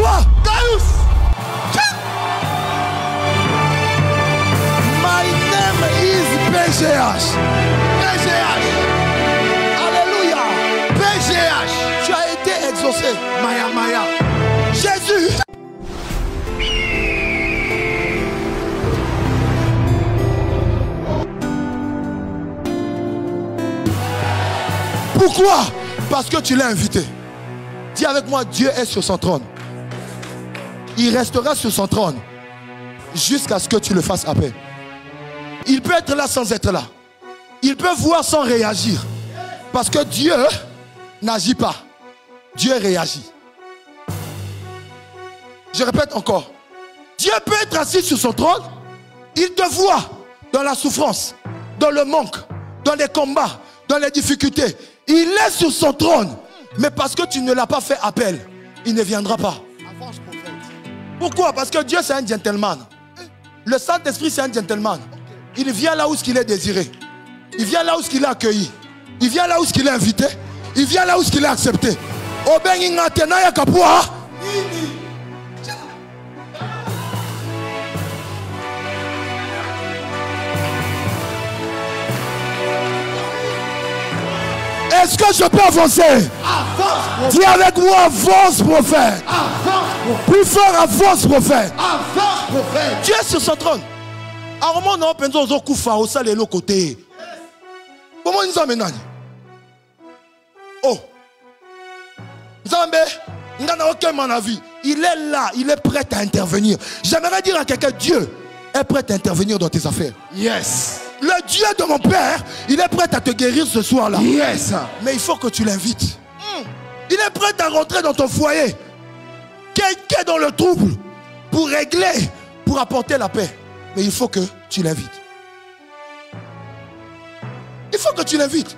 toi. Gaius. My name is PGH. PGH. Alléluia. PGH. Tu as été exaucé. Maya Maya. Jésus. Pourquoi? Parce que tu l'as invité. Dis avec moi, Dieu est sur son trône. Il restera sur son trône jusqu'à ce que tu le fasses appel. Il peut être là sans être là. Il peut voir sans réagir. Parce que Dieu n'agit pas. Dieu réagit. Je répète encore. Dieu peut être assis sur son trône. Il te voit dans la souffrance, dans le manque, dans les combats, dans les difficultés. Il est sur son trône. Mais parce que tu ne l'as pas fait appel, il ne viendra pas. Avance, prophète. Pourquoi? Parce que Dieu c'est un gentleman. Le Saint-Esprit c'est un gentleman. Il vient là où il est désiré. Il vient là où il est accueilli. Il vient là où il est invité. Il vient là où il est accepté. Est-ce que je peux avancer? Avance, Dis avec moi, avance prophète. avance, Plus fort, avance prophète. avance, prophète. Dieu est sur son trône. Alors, on a pensé aux koufa au sale l'autre côté. Comment nous amenons? Oh, Zambé, il n'a aucun mon avis. Il est là, il est prêt à intervenir. J'aimerais dire à quelqu'un, Dieu est prêt à intervenir dans tes affaires. Yes. Le Dieu de mon père, il est prêt à te guérir ce soir-là. Yes. Mais il faut que tu l'invites. Il est prêt à rentrer dans ton foyer. Quelqu'un est dans le trouble pour régler, pour apporter la paix. Mais il faut que tu l'invites. Il faut que tu l'invites.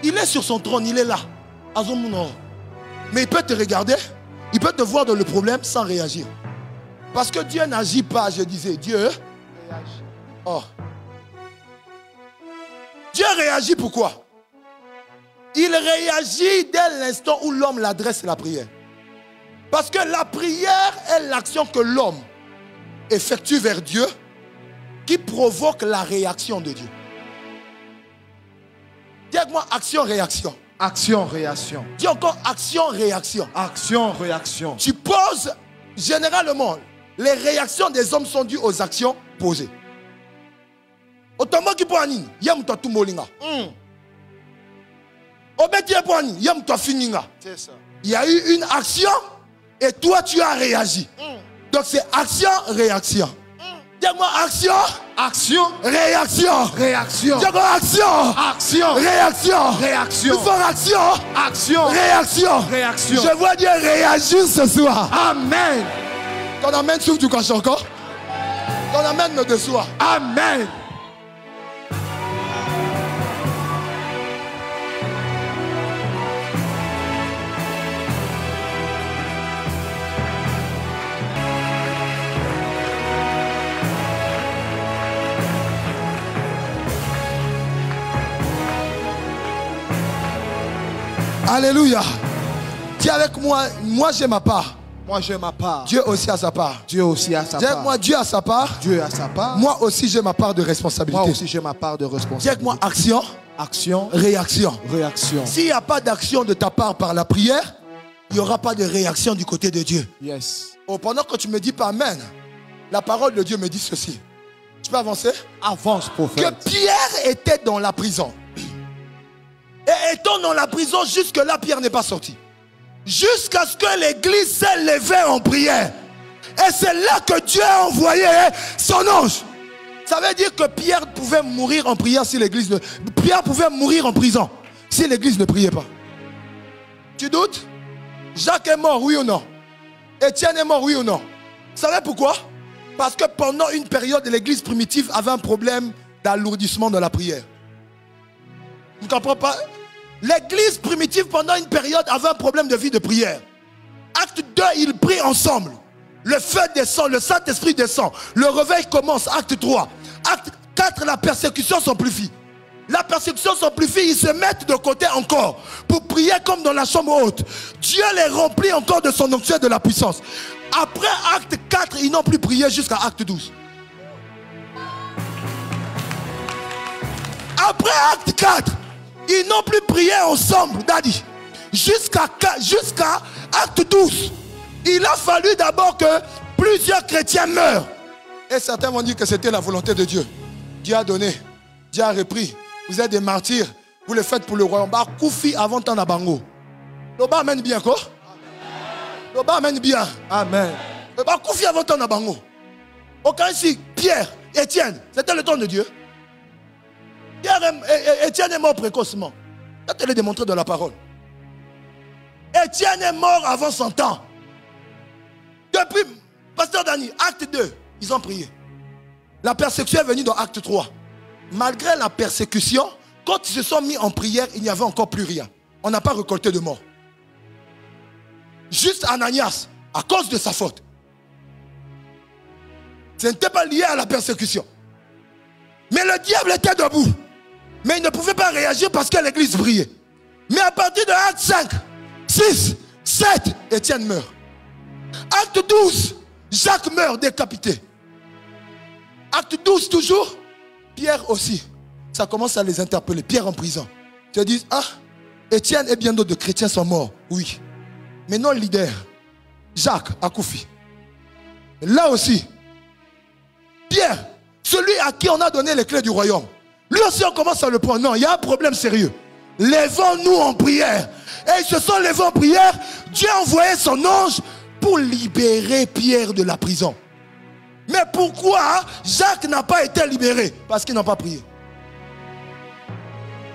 Il est sur son trône, il est là. Azomuno. Mais il peut te regarder, il peut te voir dans le problème sans réagir. Parce que Dieu n'agit pas, je disais. Dieu. Oh. Dieu réagit pourquoi? Il réagit dès l'instant où l'homme l'adresse la prière. Parce que la prière est l'action que l'homme effectue vers Dieu qui provoque la réaction de Dieu. Dis avec moi action-réaction. Action, réaction. Dis encore action-réaction. Action, réaction. Tu poses, généralement, les réactions des hommes sont dues aux actions posées. Autrement qui peut aller, yam to tout molinga. Obéti pour aller, yam to fininga. C'est ça. Il y a eu une action et toi tu as réagi. Donc c'est action-réaction. Dis-moi action, Action, réaction. réaction. Dis-moi action, Action, réaction. réaction. Plus fort action, Action, réaction. réaction. Je vois Dieu réagir ce soir. Amen. Ton amène souffle du cache encore. Ton amène me déçoit. Amen. Alléluia. Dis avec moi, moi j'ai ma part. Moi j'ai ma part. Dieu aussi a sa part. Dieu aussi a sa Dis avec part. moi, Dieu a sa part. Dieu a sa part. Moi aussi j'ai ma part de responsabilité. Moi aussi j'ai ma part de Dis avec responsabilité. moi, action, Action, réaction. réaction. S'il n'y a pas d'action de ta part par la prière, il n'y aura pas de réaction du côté de Dieu. Yes. Oh, pendant que tu me dis pas Amen, la parole de Dieu me dit ceci. Tu peux avancer? Avance, Que prophète. Pierre était dans la prison. Et étant dans la prison, jusque-là, Pierre n'est pas sorti. Jusqu'à ce que l'église s'est levée en prière. Et c'est là que Dieu a envoyé son ange. Ça veut dire que Pierre pouvait mourir en prière si l'église ne... Pierre pouvait mourir en prison si l'église ne priait pas. Tu doutes? Jacques est mort, oui ou non? Étienne est mort, oui ou non? Vous savez pourquoi? Parce que pendant une période, l'église primitive avait un problème d'alourdissement de la prière. Vous ne comprenez pas? L'église primitive, pendant une période, avait un problème de vie de prière. Acte 2, ils prient ensemble. Le feu descend, le Saint-Esprit descend. Le réveil commence, acte 3. Acte 4, la persécution s'amplifie. La persécution s'amplifie, ils se mettent de côté encore pour prier comme dans la chambre haute. Dieu les remplit encore de son onction et de la puissance. Après acte 4, ils n'ont plus prié jusqu'à acte 12. Après acte 4, ils n'ont plus prié ensemble, Daddy. Jusqu'à acte 12. Il a fallu d'abord que plusieurs chrétiens meurent. Et certains vont dire que c'était la volonté de Dieu. Dieu a donné, Dieu a repris. Vous êtes des martyrs, vous le faites pour le royaume. Bah, Koufi avant tant d'abango. L'Oba amène bien quoi? L'Oba amène bien. Amen. Bah, Koufi avant tant d'abango. Aucun ici, Pierre, Étienne, c'était le temps de Dieu. Étienne est mort précocement. Ça te l'ai démontré dans la parole. Étienne est mort avant son temps. Depuis, Pasteur Dani, acte 2, ils ont prié. La persécution est venue dans acte 3. Malgré la persécution, quand ils se sont mis en prière, il n'y avait encore plus rien. On n'a pas récolté de mort. Juste Ananias, à cause de sa faute. Ce n'était pas lié à la persécution. Mais le diable était debout. Mais il ne pouvait pas réagir parce que l'église brillait. Mais à partir de acte 5, 6, 7, Étienne meurt. Acte 12, Jacques meurt décapité. Acte 12 toujours, Pierre aussi. Ça commence à les interpeller. Pierre en prison. Ils te disent, ah, Étienne et bien d'autres chrétiens sont morts. Oui. Mais non leader, Jacques a Koufi. Là aussi, Pierre, celui à qui on a donné les clés du royaume. Lui aussi on commence à le prendre. Non, il y a un problème sérieux. Lèvons-nous en prière. Et ils se sont levés en prière. Dieu a envoyé son ange pour libérer Pierre de la prison. Mais pourquoi Jacques n'a pas été libéré? Parce qu'il n'a pas prié.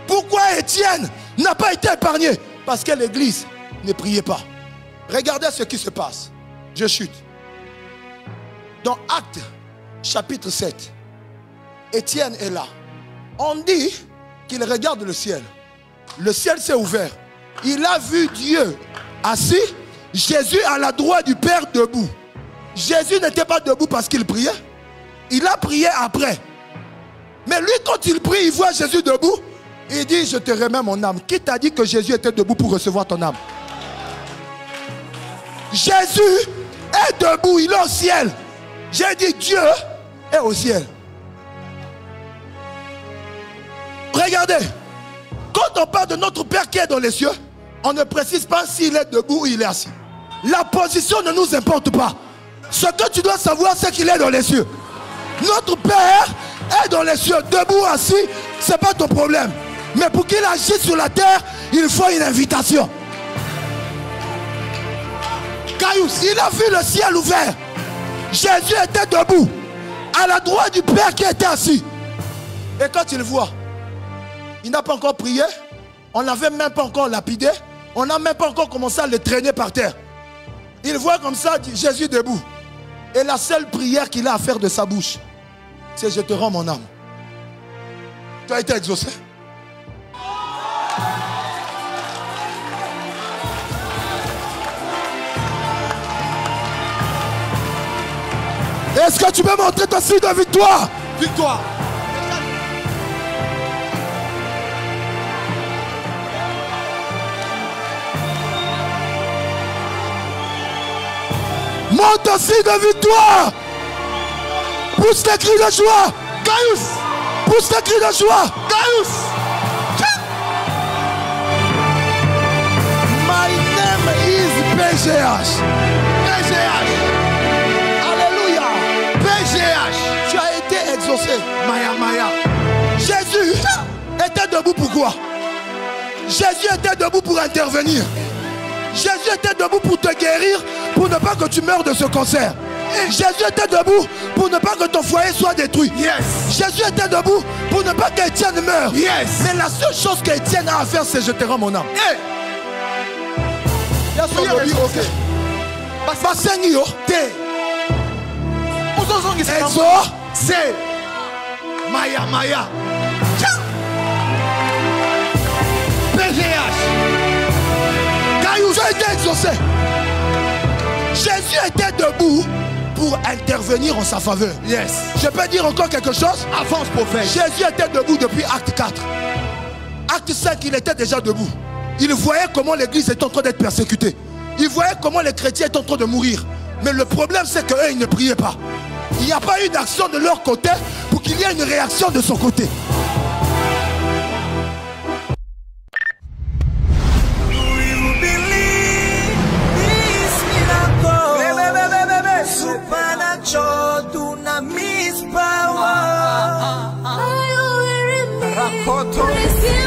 Pourquoi Étienne n'a pas été épargné? Parce que l'église ne priait pas. Regardez ce qui se passe. Je chute. Dans Actes chapitre 7, Étienne est là. On dit qu'il regarde le ciel. Le ciel s'est ouvert. Il a vu Dieu assis, Jésus à la droite du Père debout. Jésus n'était pas debout parce qu'il priait. Il a prié après. Mais lui, quand il prie, il voit Jésus debout. Il dit, je te remets mon âme. Qui t'a dit que Jésus était debout pour recevoir ton âme? Jésus est debout, il est au ciel. J'ai dit, Dieu est au ciel. Regardez, quand on parle de notre Père qui est dans les cieux, on ne précise pas s'il est debout ou il est assis. La position ne nous importe pas. Ce que tu dois savoir, c'est qu'il est dans les cieux. Notre Père est dans les cieux, debout, assis, ce n'est pas ton problème. Mais pour qu'il agisse sur la terre, il faut une invitation. Caïus, il a vu le ciel ouvert. Jésus était debout, à la droite du Père qui était assis. Et quand il voit, il n'a pas encore prié, on n'avait même pas encore lapidé, on n'a même pas encore commencé à le traîner par terre. Il voit comme ça Jésus debout. Et la seule prière qu'il a à faire de sa bouche, c'est je te rends mon âme. Tu as été exaucé. Est-ce que tu peux montrer ton signe de victoire? Victoire. Monte aussi de victoire. Pousse les cris de joie. Caïus. Pousse les cris de joie. Caïus. My name is PGH. PGH. Alléluia. PGH. Tu as été exaucé. Maya Maya. Jésus était debout pourquoi? Jésus était debout pour intervenir. Jésus était debout pour te guérir, pour ne pas que tu meurs de ce cancer. Jésus était debout pour ne pas que ton foyer soit détruit. Yes. Jésus était debout pour ne pas qu'Étienne meure. Yes. Mais la seule chose qu'Étienne a à faire, c'est je te rends mon âme. Hey. C'est Maya Maya. PGH. Caillou, j'ai été exaucé. Jésus était debout pour intervenir en sa faveur. Yes. Je peux dire encore quelque chose? Avance, prophète. Jésus était debout depuis acte 4. Acte 5, il était déjà debout. Il voyait comment l'église était en train d'être persécutée. Il voyait comment les chrétiens étaient en train de mourir. Mais le problème, c'est qu'eux, ils ne priaient pas. Il n'y a pas eu d'action de leur côté pour qu'il y ait une réaction de son côté. Supernatural dunamis power. Are you hearing me?